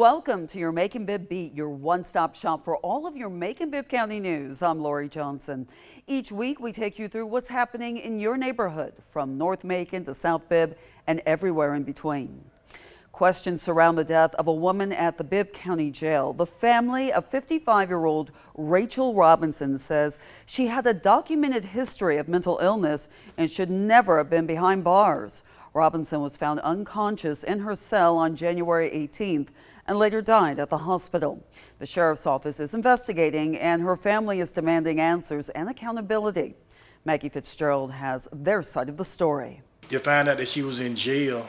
Welcome to your Macon-Bibb Beat, your one-stop shop for all of your Macon-Bibb County news. I'm Lori Johnson. Each week we take you through what's happening in your neighborhood, from North Macon to South Bibb and everywhere in between. Questions surround the death of a woman at the Bibb County Jail. The family of 55-year-old Rachel Robinson says she had a documented history of mental illness and should never have been behind bars. Robinson was found unconscious in her cell on January 18th and later died at the hospital. The sheriff's office is investigating, and her family is demanding answers and accountability. Maggie Fitzgerald has their side of the story. To find out that she was in jail,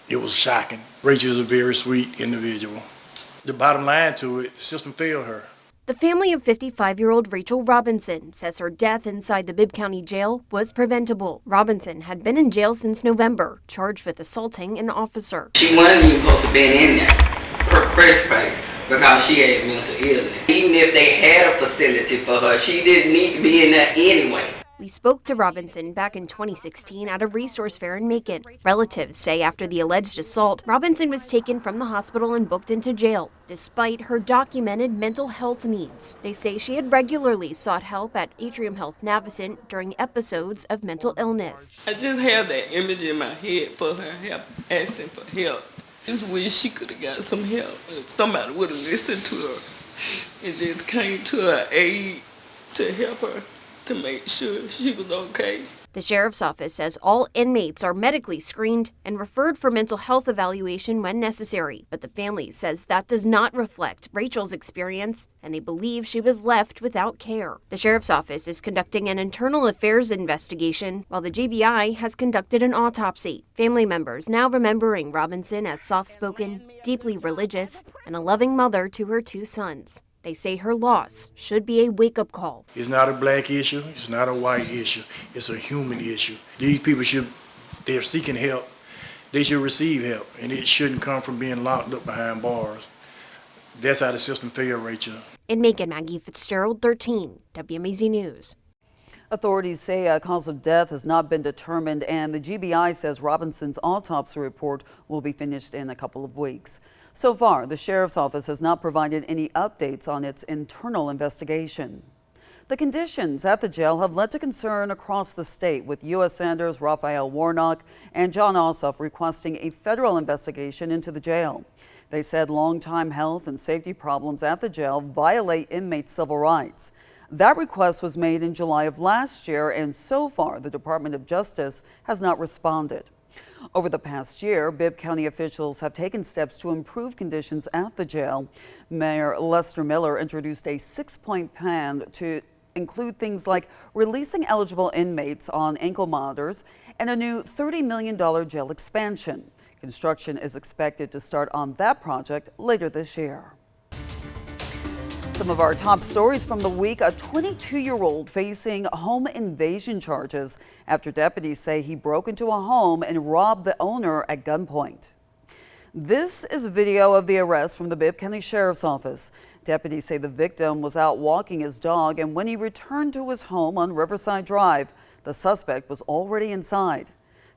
it was shocking. Rachel is a very sweet individual. The bottom line to it, the system failed her. The family of 55-year-old Rachel Robinson says her death inside the Bibb County Jail was preventable. Robinson had been in jail since November, charged with assaulting an officer. She wasn't even supposed to be in there, first place, because she had mental illness. Even if they had a facility for her, she didn't need to be in there anyway. We spoke to Robinson back in 2016 at a resource fair in Macon. Relatives say after the alleged assault, Robinson was taken from the hospital and booked into jail, despite her documented mental health needs. They say she had regularly sought help at Atrium Health Navicent during episodes of mental illness. I just have that image in my head for her help, asking for help. Just wish she could have got some help. Somebody would have listened to her and just came to her aid to help her, to make sure she was okay. The sheriff's office says all inmates are medically screened and referred for mental health evaluation when necessary. But the family says that does not reflect Rachel's experience, and they believe she was left without care. The sheriff's office is conducting an internal affairs investigation, while the GBI has conducted an autopsy. Family members now remembering Robinson as soft-spoken, deeply religious, and a loving mother to her two sons. They say her loss should be a wake-up call. It's not a black issue. It's not a white issue. It's a human issue. These people they're seeking help. They should receive help, and it shouldn't come from being locked up behind bars. That's how the system failed, Rachel. In Macon, Maggie Fitzgerald, 13, WMAZ News. Authorities say a cause of death has not been determined, and the GBI says Robinson's autopsy report will be finished in a couple of weeks. So far, the sheriff's office has not provided any updates on its internal investigation. The conditions at the jail have led to concern across the state, with U.S. Senators Raphael Warnock and John Ossoff requesting a federal investigation into the jail. They said long-time health and safety problems at the jail violate inmates' civil rights. That request was made in July of last year, and so far the Department of Justice has not responded. Over the past year, Bibb County officials have taken steps to improve conditions at the jail. Mayor Lester Miller introduced a 6-point plan to include things like releasing eligible inmates on ankle monitors and a new $30 million jail expansion. Construction is expected to start on that project later this year. Some of our top stories from the week: a 22-year-old facing home invasion charges after deputies say he broke into a home and robbed the owner at gunpoint. This is video of the arrest from the Bibb County Sheriff's Office. Deputies say the victim was out walking his dog, and when he returned to his home on Riverside Drive, the suspect was already inside.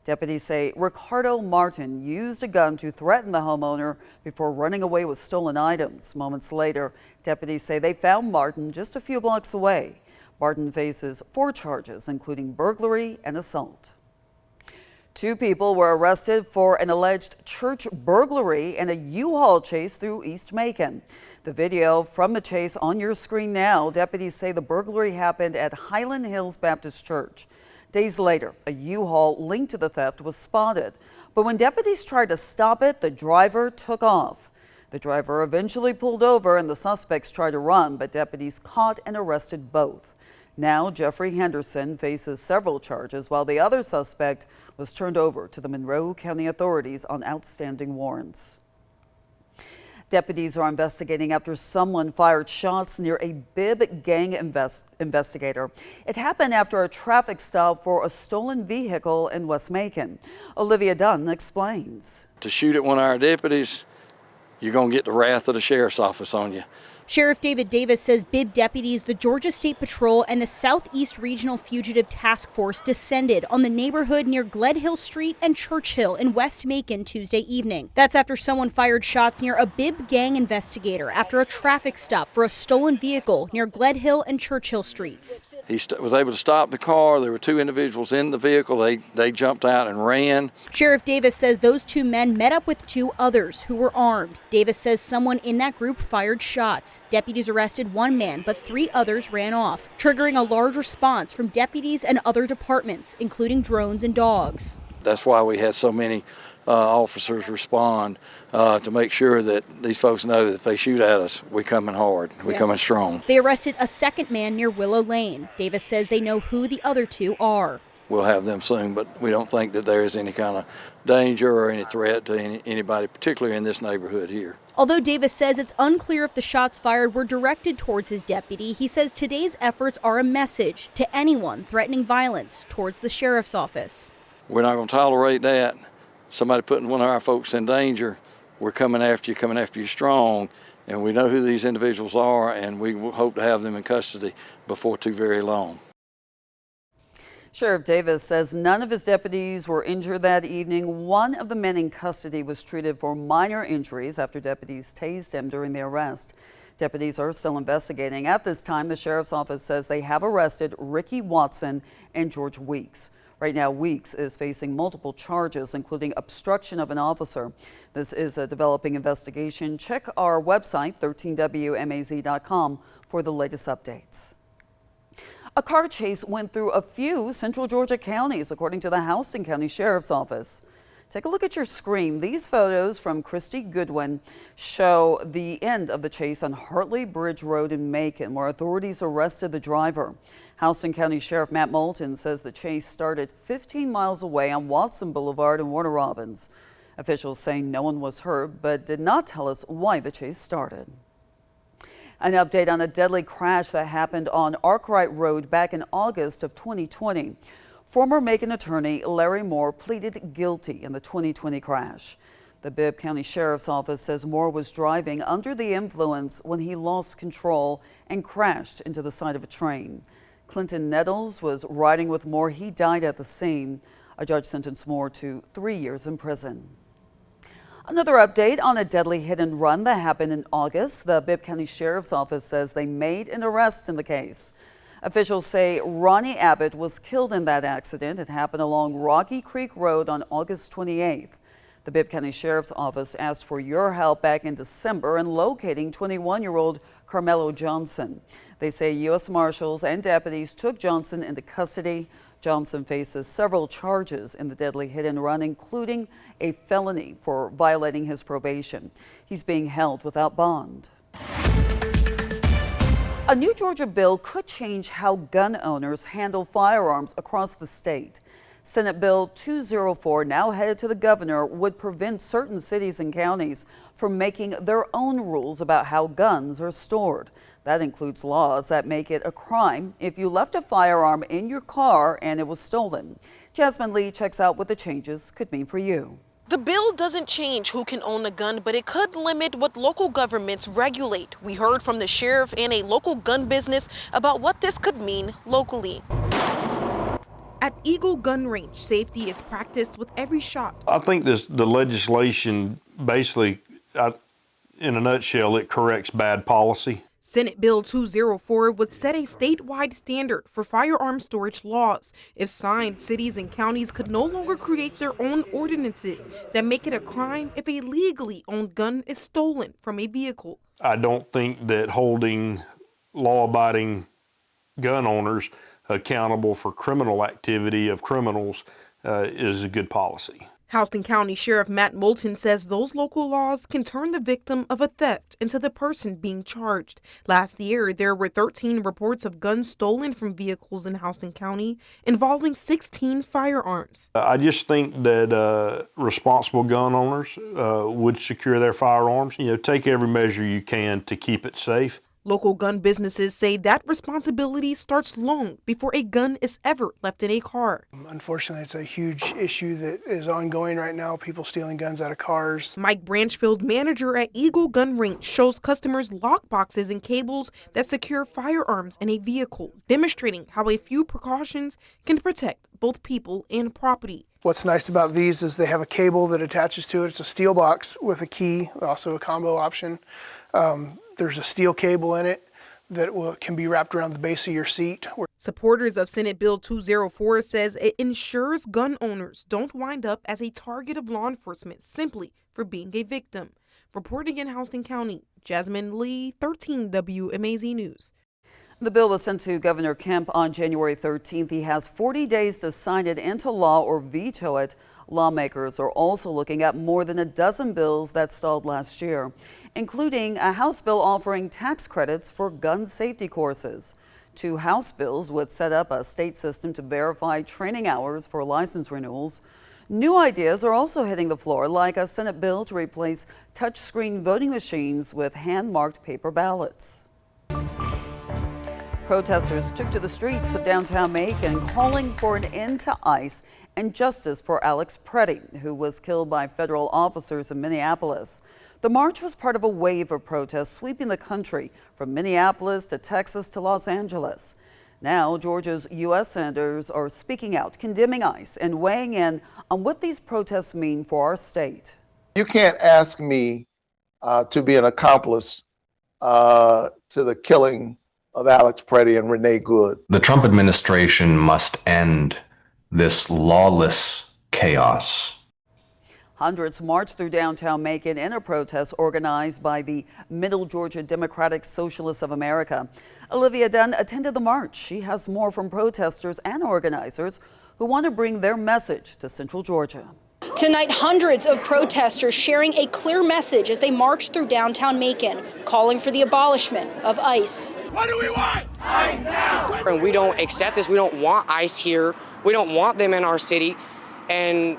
Deputies say Ricardo Martin used a gun to threaten the homeowner before running away with stolen items. Moments later, deputies say they found Martin just a few blocks away. Martin faces 4 charges, including burglary and assault. 2 people were arrested for an alleged church burglary and a U-Haul chase through East Macon. The video from the chase on your screen now. Deputies say the burglary happened at Highland Hills Baptist Church. Days later, a U-Haul linked to the theft was spotted. But when deputies tried to stop it, the driver took off. The driver eventually pulled over and the suspects tried to run, but deputies caught and arrested both. Now, Jeffrey Henderson faces several charges, while the other suspect was turned over to the Monroe County authorities on outstanding warrants. Deputies are investigating after someone fired shots near a Bibb gang investigator. It happened after a traffic stop for a stolen vehicle in West Macon. Olivia Dunn explains. To shoot at one of our deputies, you're going to get the wrath of the sheriff's office on you. Sheriff David Davis says Bibb deputies, the Georgia State Patrol, and the Southeast Regional Fugitive Task Force descended on the neighborhood near Gledhill Street and Churchill in West Macon Tuesday evening. That's after someone fired shots near a Bibb gang investigator after a traffic stop for a stolen vehicle near Gledhill and Churchill Streets. He was able to stop the car. There were two individuals in the vehicle. They jumped out and ran. Sheriff Davis says those two men met up with two others who were armed. Davis says someone in that group fired shots. Deputies arrested one man, but three others ran off, triggering a large response from deputies and other departments, including drones and dogs. That's why we had so many officers respond to make sure that these folks know that if they shoot at us, we're coming hard, we're coming strong. They arrested a second man near Willow Lane. Davis says they know who the other two are. We'll have them soon, but we don't think that there is any kind of danger or any threat to anybody, particularly in this neighborhood here. Although Davis says it's unclear if the shots fired were directed towards his deputy, he says today's efforts are a message to anyone threatening violence towards the sheriff's office. We're not going to tolerate that. Somebody putting one of our folks in danger, we're coming after you strong, and we know who these individuals are, and we hope to have them in custody before too very long. Sheriff Davis says none of his deputies were injured that evening. One of the men in custody was treated for minor injuries after deputies tased him during the arrest. Deputies are still investigating. At this time, the sheriff's office says they have arrested Ricky Watson and George Weeks. Right now, Weeks is facing multiple charges, including obstruction of an officer. This is a developing investigation. Check our website, 13WMAZ.com, for the latest updates. A car chase went through a few central Georgia counties, according to the Houston County Sheriff's Office. Take a look at your screen. These photos from Christy Goodwin show the end of the chase on Hartley Bridge Road in Macon, where authorities arrested the driver. Houston County Sheriff Matt Moulton says the chase started 15 miles away on Watson Boulevard in Warner Robins. Officials say no one was hurt, but did not tell us why the chase started. An update on a deadly crash that happened on Arkwright Road back in August of 2020. Former Macon attorney Larry Moore pleaded guilty in the 2020 crash. The Bibb County Sheriff's Office says Moore was driving under the influence when he lost control and crashed into the side of a train. Clinton Nettles was riding with Moore. He died at the scene. A judge sentenced Moore to 3 years in prison. Another update on a deadly hit and run that happened in August. The Bibb County Sheriff's Office says they made an arrest in the case. Officials say Ronnie Abbott was killed in that accident. It happened along Rocky Creek Road on August 28th. The Bibb County Sheriff's Office asked for your help back in December in locating 21-year-old Carmelo Johnson. They say U.S. Marshals and deputies took Johnson into custody. Johnson faces several charges in the deadly hit and run, including a felony for violating his probation. He's being held without bond. A new Georgia bill could change how gun owners handle firearms across the state. Senate Bill 204, now headed to the governor, would prevent certain cities and counties from making their own rules about how guns are stored. That includes laws that make it a crime if you left a firearm in your car and it was stolen. Jasmine Lee checks out what the changes could mean for you. The bill doesn't change who can own a gun, but it could limit what local governments regulate. We heard from the sheriff and a local gun business about what this could mean locally. At Eagle Gun Range, safety is practiced with every shot. I think the legislation basically, in a nutshell, it corrects bad policy. Senate Bill 204 would set a statewide standard for firearm storage laws. If signed, cities and counties could no longer create their own ordinances that make it a crime if a legally owned gun is stolen from a vehicle. I don't think that holding law-abiding gun owners accountable for criminal activity of criminals is a good policy. Houston County Sheriff Matt Moulton says those local laws can turn the victim of a theft into the person being charged. Last year, there were 13 reports of guns stolen from vehicles in Houston County involving 16 firearms. I just think that responsible gun owners would secure their firearms. Take every measure you can to keep it safe. Local gun businesses say that responsibility starts long before a gun is ever left in a car. Unfortunately, it's a huge issue that is ongoing right now, people stealing guns out of cars. Mike Branchfield, manager at Eagle Gun Range, shows customers lock boxes and cables that secure firearms in a vehicle, demonstrating how a few precautions can protect both people and property. What's nice about these is they have a cable that attaches to it. It's a steel box with a key, also a combo option. There's a steel cable in it that can be wrapped around the base of your seat. Supporters of Senate Bill 204 says it ensures gun owners don't wind up as a target of law enforcement simply for being a victim. Reporting in Houston County, Jasmine Lee, 13 WMAZ News. The bill was sent to Governor Kemp on January 13th. He has 40 days to sign it into law or veto it. Lawmakers are also looking at more than a dozen bills that stalled last year, including a House bill offering tax credits for gun safety courses. 2 House bills would set up a state system to verify training hours for license renewals. New ideas are also hitting the floor, like a Senate bill to replace touchscreen voting machines with hand-marked paper ballots. Protesters took to the streets of downtown Macon, calling for an end to ICE and justice for Alex Preddy, who was killed by federal officers in Minneapolis. The march was part of a wave of protests sweeping the country from Minneapolis to Texas to Los Angeles. Now, Georgia's U.S. senators are speaking out, condemning ICE and weighing in on what these protests mean for our state. You can't ask me to be an accomplice to the killing of Alex Preddy and Renee Good. The Trump administration must end this lawless chaos. Hundreds marched through downtown Macon in a protest organized by the Middle Georgia Democratic Socialists of America. Olivia Dunn attended the march. She has more from protesters and organizers who want to bring their message to Central Georgia. Tonight, hundreds of protesters sharing a clear message as they marched through downtown Macon, calling for the abolishment of ICE. What do we want? ICE now! And we don't accept this. We don't want ICE here. We don't want them in our city. And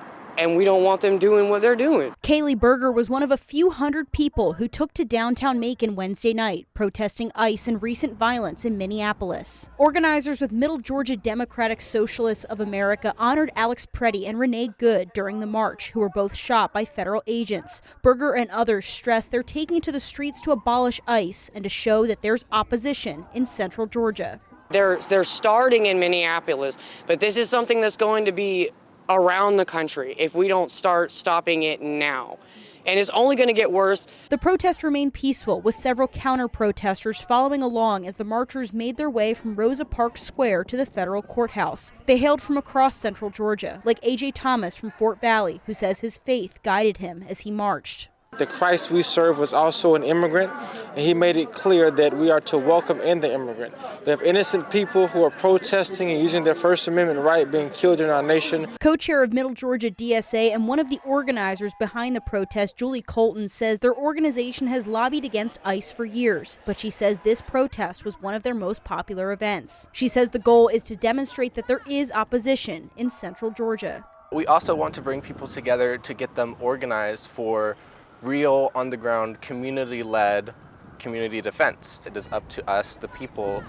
we don't want them doing what they're doing. Kaylee Berger was one of a few hundred people who took to downtown Macon Wednesday night, protesting ICE and recent violence in Minneapolis. Organizers with Middle Georgia Democratic Socialists of America honored Alex Preddy and Renee Good during the march, who were both shot by federal agents. Berger and others stressed they're taking to the streets to abolish ICE and to show that there's opposition in Central Georgia. They're starting in Minneapolis, but this is something that's going to be around the country if we don't start stopping it now. And it's only going to get worse. The protest remained peaceful, with several counter-protesters following along as the marchers made their way from Rosa Parks Square to the federal courthouse. They hailed from across Central Georgia, like A.J. Thomas from Fort Valley, who says his faith guided him as he marched. The Christ we serve was also an immigrant, and he made it clear that we are to welcome in the immigrant. We have innocent people who are protesting and using their First Amendment right being killed in our nation. Co-chair of Middle Georgia DSA and one of the organizers behind the protest, Julie Colton, says their organization has lobbied against ICE for years, but she says this protest was one of their most popular events. She says the goal is to demonstrate that there is opposition in Central Georgia. We also want to bring people together to get them organized for real, on-the-ground, community-led community defense. It is up to us, the people,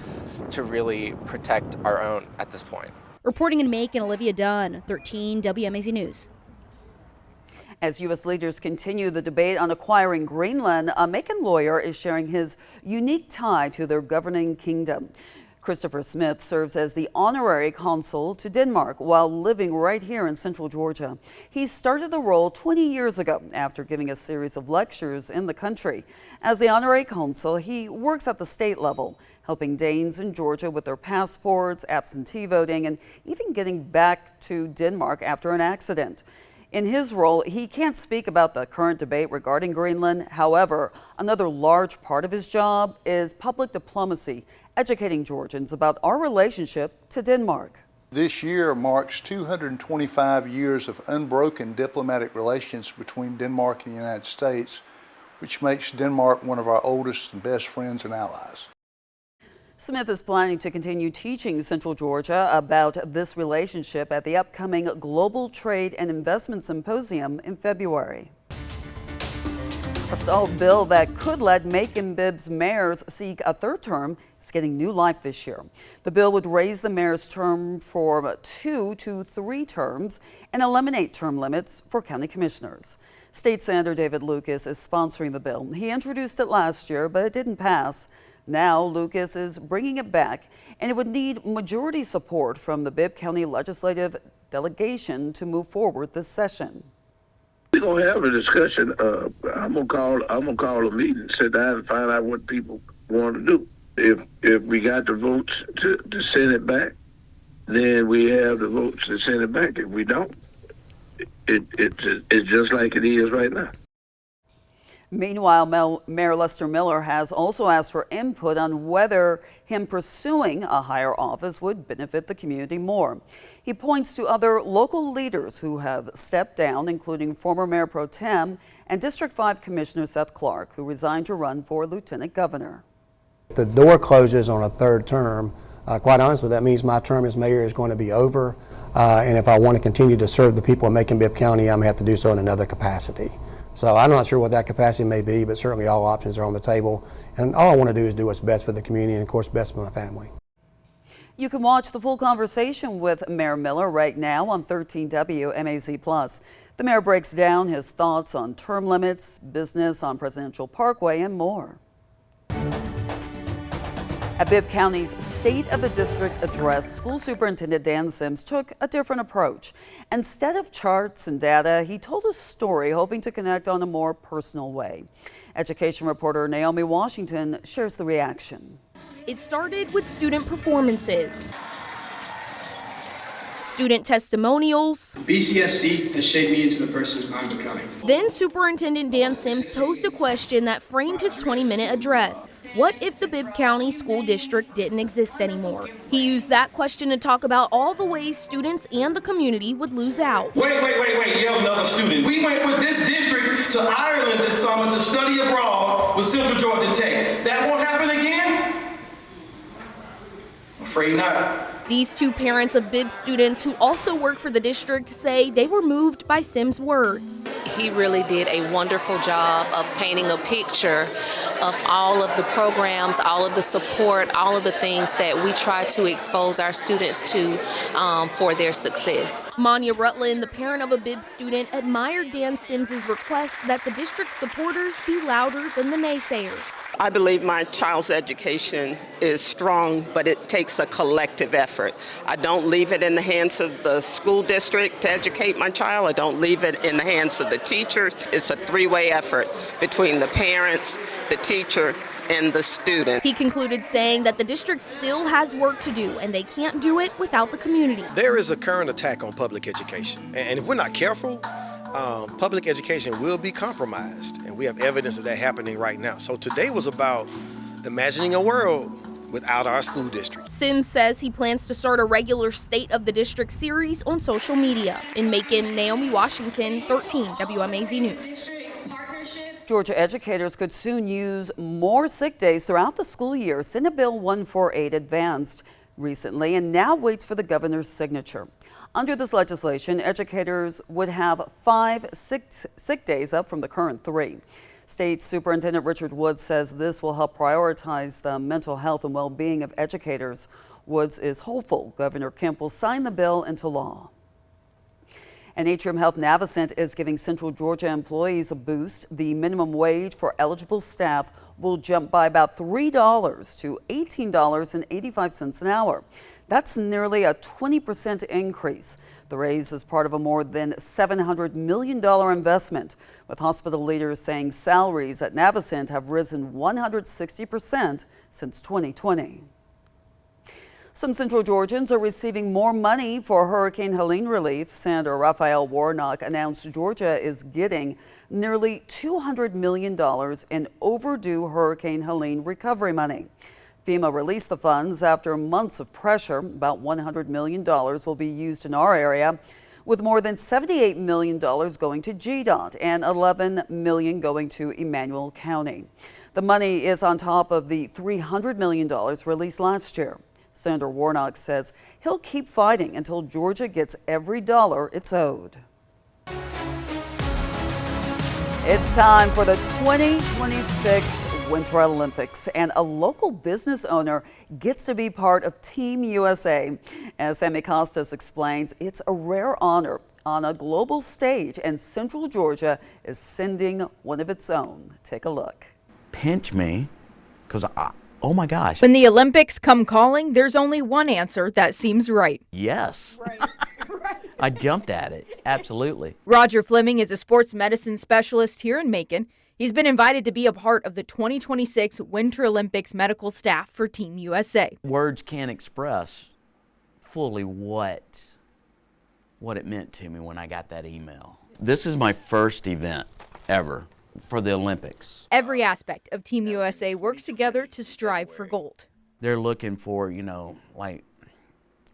to really protect our own at this point. Reporting in Macon, Olivia Dunn, 13 WMAZ News. As U.S. leaders continue the debate on acquiring Greenland, a Macon lawyer is sharing his unique tie to their governing kingdom. Christopher Smith serves as the honorary consul to Denmark while living right here in Central Georgia. He started the role 20 years ago after giving a series of lectures in the country. As the honorary consul, he works at the state level, helping Danes in Georgia with their passports, absentee voting, and even getting back to Denmark after an accident. In his role, he can't speak about the current debate regarding Greenland. However, another large part of his job is public diplomacy, educating Georgians about our relationship to Denmark. This year marks 225 years of unbroken diplomatic relations between Denmark and the United States, which makes Denmark one of our oldest and best friends and allies. Smith is planning to continue teaching Central Georgia about this relationship at the upcoming Global Trade and Investment Symposium in February. A stalled bill that could let Macon-Bibb's mayors seek a third term is getting new life this year. The bill would raise the mayor's term from 2 to 3 terms and eliminate term limits for county commissioners. State Senator David Lucas is sponsoring the bill. He introduced it last year, but it didn't pass. Now Lucas is bringing it back, and it would need majority support from the Bibb County legislative delegation to move forward this session. We're gonna have a discussion. I'm gonna call a meeting, sit down and find out what people want to do. If we got the votes to send it back, then we have the votes to send it back. If we don't, it's just like it is right now. Meanwhile, Mayor Lester Miller has also asked for input on whether him pursuing a higher office would benefit the community more. He points to other local leaders who have stepped down, including former Mayor Pro Tem and District 5 Commissioner Seth Clark, who resigned to run for Lieutenant Governor. The door closes on a third term. Quite honestly, that means my term as mayor is going to be over. And if I want to continue to serve the people of Macon-Bibb County, I'm going to have to do so in another capacity. So I'm not sure what that capacity may be, but certainly all options are on the table. And all I want to do is do what's best for the community and, of course, best for my family. You can watch the full conversation with Mayor Miller right now on 13 WMAZ+. The mayor breaks down his thoughts on term limits, business on Presidential Parkway, and more. At Bibb County's State of the District address, School Superintendent Dan Sims took a different approach. Instead of charts and data, he told a story hoping to connect on a more personal way. Education reporter Naomi Washington shares the reaction. It started with student performances, student testimonials. BCSD has shaped me into the person I'm becoming. Then Superintendent Dan Sims posed a question that framed his 20-minute address. What if the Bibb County School District didn't exist anymore? He used that question to talk about all the ways students and the community would lose out. Wait, you have another student. We went with this district to Ireland this summer to study abroad with Central Georgia Tech. That won't happen again? I'm afraid not. These two parents of Bibb students who also work for the district say they were moved by Sims' words. He really did a wonderful job of painting a picture of all of the programs, all of the support, all of the things that we try to expose our students to for their success. Manya Rutland, the parent of a Bibb student, admired Dan Sims' request that the district's supporters be louder than the naysayers. I believe my child's education is strong, but it takes a collective effort. I don't leave it in the hands of the school district to educate my child. I don't leave it in the hands of the teachers. It's a three-way effort between the parents, the teacher, and the student. He concluded saying that the district still has work to do and they can't do it without the community. There is a current attack on public education, and if we're not careful, public education will be compromised, and we have evidence of that happening right now. So today was about imagining a world without our school district. Sims says he plans to start a regular State of the District series on social media. In Macon, Naomi Washington, 13 WMAZ News. Georgia educators could soon use more sick days throughout the school year. Senate Bill 148 advanced recently and now waits for the governor's signature. Under this legislation, educators would have 5 sick days, up from the current 3. State Superintendent Richard Woods says this will help prioritize the mental health and well-being of educators. Woods is hopeful Governor Kemp will sign the bill into law. And Atrium Health Navicent is giving Central Georgia employees a boost. The minimum wage for eligible staff will jump by about $3 to $18.85 an hour. That's nearly a 20% increase. The raise is part of a more than $700 million investment, with hospital leaders saying salaries at Navicent have risen 160% since 2020. Some Central Georgians are receiving more money for Hurricane Helene relief. Senator Raphael Warnock announced Georgia is getting nearly $200 million in overdue Hurricane Helene recovery money. FEMA released the funds after months of pressure. About $100 million will be used in our area, with more than $78 million going to GDOT and $11 million going to Emmanuel County. The money is on top of the $300 million released last year. Senator Warnock says he'll keep fighting until Georgia gets every dollar it's owed. It's time for the 2026 Winter Olympics, and a local business owner gets to be part of Team USA. As Sammy Costas explains, it's a rare honor on a global stage, and Central Georgia is sending one of its own. Take a look. Pinch me, because oh my gosh. When the Olympics come calling, there's only one answer that seems right. Yes. Right. I jumped at it. Absolutely. Roger Fleming is a sports medicine specialist here in Macon. He's been invited to be a part of the 2026 Winter Olympics medical staff for Team USA. Words can't express fully what it meant to me when I got that email. This is my first event ever for the Olympics. Every aspect of Team USA works together to strive for gold. They're looking for, like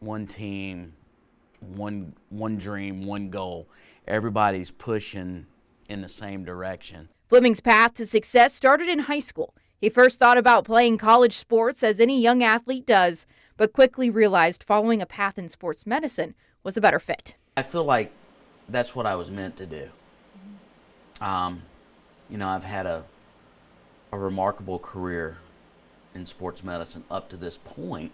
one team, one dream, one goal. Everybody's pushing in the same direction. Fleming's path to success started in high school. He first thought about playing college sports, as any young athlete does, but quickly realized following a path in sports medicine was a better fit. I feel like that's what I was meant to do. I've had a remarkable career in sports medicine up to this point,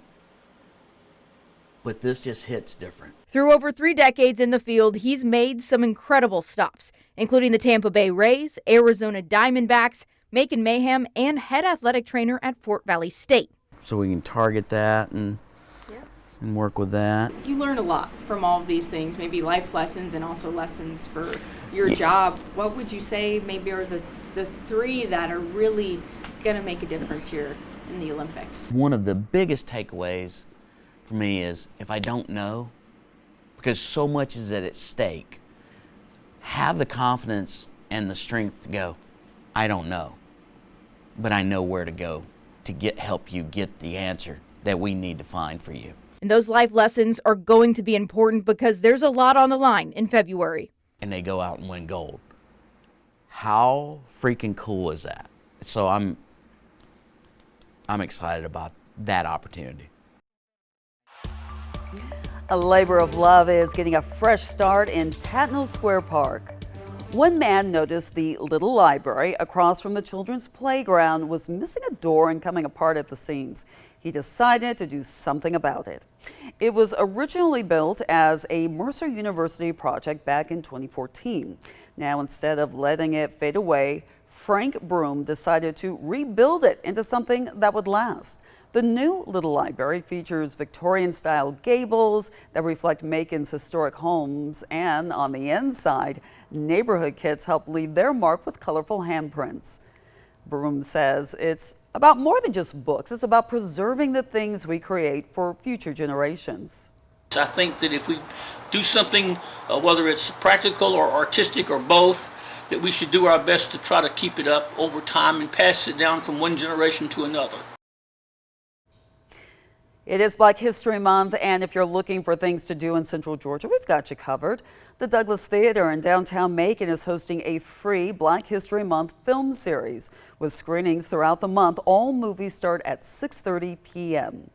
but this just hits different. Through over 3 decades in the field, he's made some incredible stops, including the Tampa Bay Rays, Arizona Diamondbacks, Macon Mayhem, and head athletic trainer at Fort Valley State. So we can target that and work with that. You learn a lot from all of these things, maybe life lessons and also lessons for your job. What would you say maybe are the 3 that are really going to make a difference here in the Olympics? One of the biggest takeaways for me is if I don't know, because so much is at stake, have the confidence and the strength to go, I don't know, but I know where to go to help you get the answer that we need to find for you. And those life lessons are going to be important because there's a lot on the line in February. And they go out and win gold. How freaking cool is that? So I'm excited about that opportunity. A labor of love is getting a fresh start in Tatnall Square Park. One man noticed the little library across from the children's playground was missing a door and coming apart at the seams. He decided to do something about it. It was originally built as a Mercer University project back in 2014. Now, instead of letting it fade away, Frank Broom decided to rebuild it into something that would last. The new little library features Victorian-style gables that reflect Macon's historic homes, and on the inside, neighborhood kids help leave their mark with colorful handprints. Broom says it's about more than just books. It's about preserving the things we create for future generations. I think that if we do something, whether it's practical or artistic or both, that we should do our best to try to keep it up over time and pass it down from one generation to another. It is Black History Month, and if you're looking for things to do in Central Georgia, we've got you covered. The Douglas Theater in downtown Macon is hosting a free Black History Month film series with screenings throughout the month. All movies start at 6:30 p.m.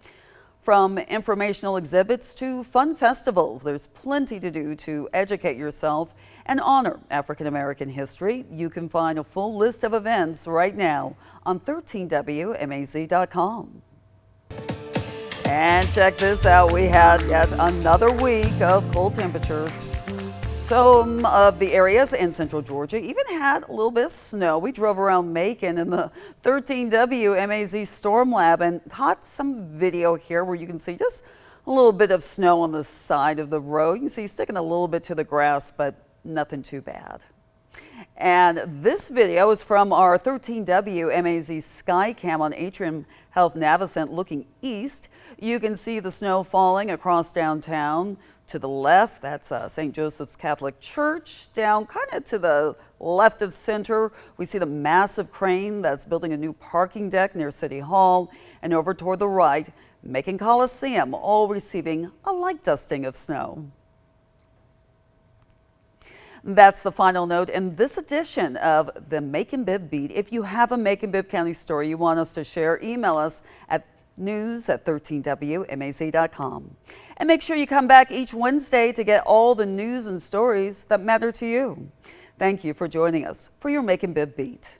From informational exhibits to fun festivals, there's plenty to do to educate yourself and honor African American history. You can find a full list of events right now on 13WMAZ.com. And check this out, we had yet another week of cold temperatures. Some of the areas in Central Georgia even had a little bit of snow. We drove around Macon in the 13WMAZ Storm Lab and caught some video here where you can see just a little bit of snow on the side of the road. You can see sticking a little bit to the grass, but nothing too bad. And this video is from our 13WMAZ Skycam on Atrium Health Navicent looking east. You can see the snow falling across downtown. To the left, that's St. Joseph's Catholic Church. Down kind of to the left of center, we see the massive crane that's building a new parking deck near City Hall. And over toward the right, Macon Coliseum, all receiving a light dusting of snow. That's the final note in this edition of the Macon-Bibb Beat. If you have a Macon-Bibb County story you want us to share, email us at news@13WMAZ.com. And make sure you come back each Wednesday to get all the news and stories that matter to you. Thank you for joining us for your Macon-Bibb Beat.